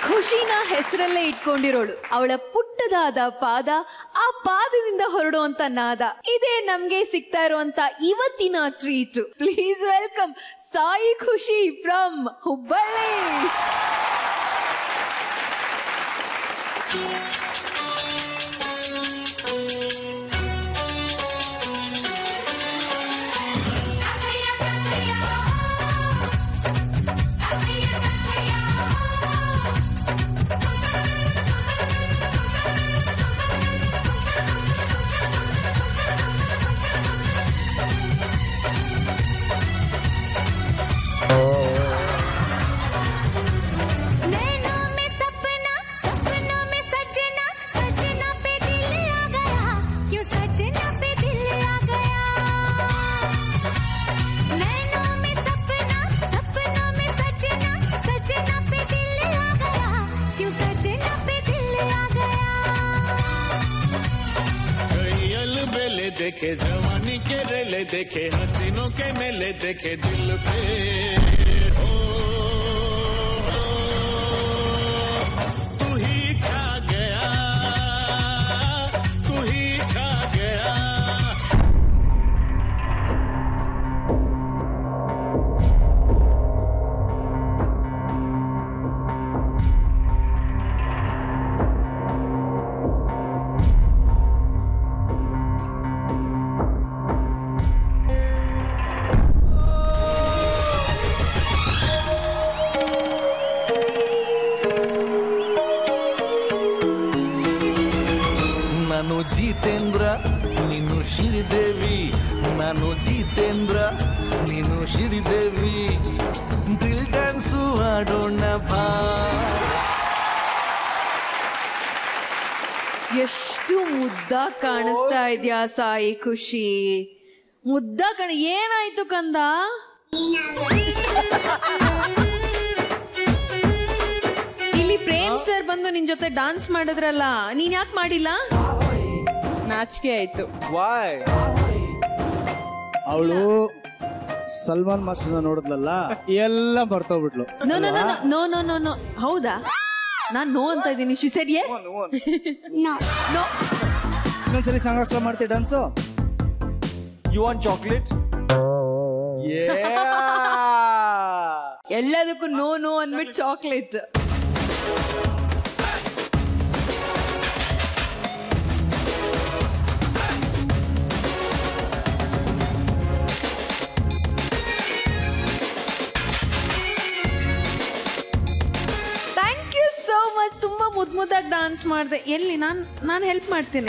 ಖುಷಿನ ಹೆಸರಲ್ಲೇ ಇಟ್ಕೊಂಡಿರೋಳು. ಅವಳ ಪುಟ್ಟದಾದ ಪಾದ, ಆ ಪಾದದಿಂದ ಹೊರಡುವಂತ ನಾದ, ಇದೇ ನಮ್ಗೆ ಸಿಗ್ತಾ ಇರುವಂತ ಇವತ್ತಿನ ಟ್ರೀಟ್. ಪ್ಲೀಸ್ ವೆಲ್ಕಮ್ ಸಾಯಿ ಖುಷಿ ಫ್ರಮ್ ಹುಬ್ಬಳ್ಳಿ. देखे जवानी के रेले देखे हसीनों के मेले देखे दिल पे हो तू ही छा गया तू ही छा गया. ನಾನು ಜಿತೇಂದ್ರ ನೀನು ಶ್ರೀದೇವಿ, ನಾನು ಜಿತೇಂದ್ರ ನೀನು ಶ್ರೀದೇವಿ, ಡ್ರಿಲ್ ಡ್ಯಾನ್ಸು ಆಡೋಣ ಬಾ. ಎಷ್ಟು ಮುದ್ದಾಗಿ ಕಾಣಿಸ್ತಾ ಇದ್ಯಾ ಸಾಯಿ ಖುಷಿ, ಮುದ್ದ ಏನಾಯ್ತು ಕಂದ? ಇಲ್ಲಿ ಪ್ರೇಮ್ ಸರ್ ಬಂದು ನಿನ್ ಜೊತೆ ಡಾನ್ಸ್ ಮಾಡಿದ್ರಲ್ಲ, ನೀನ್ ಯಾಕೆ ಮಾಡಿಲ್ಲ? ನಾಚಿಕೆ ಆಯ್ತು. ಅವಳು ಸಲ್ಮಾನ್ ಮಾಸ್ಟರ್ನ ನೋಡಿದ್ಲಲ್ಲ, ಎಲ್ಲ ಬರ್ತೋಗ್ಬಿಟ್ಲು. No no no no no no no. ಹೌದಾ? ನಾನ್ ನೋ ಅಂತ ಇದ್ದೀನಿ. She said yes. No no. ಇನ್ನೊಂದ್ಸರಿ ಸಾಂಗ್ ಮಾಡ್ತೀವಿ ಡಾನ್ಸು. You want chocolate? ಎಲ್ಲದಕ್ಕೂ ನೋ ನೋ ಅಂದ್ಬಿಟ್ಟು chocolate. Thank you so much. ತುಂಬಾ ಮುದ್ದಾಗಿ ಡಾನ್ಸ್ ಮಾಡಿದೆ. ಎಲ್ಲಿ ನಾನು ಹೆಲ್ಪ್ ಮಾಡ್ತೀನಿ.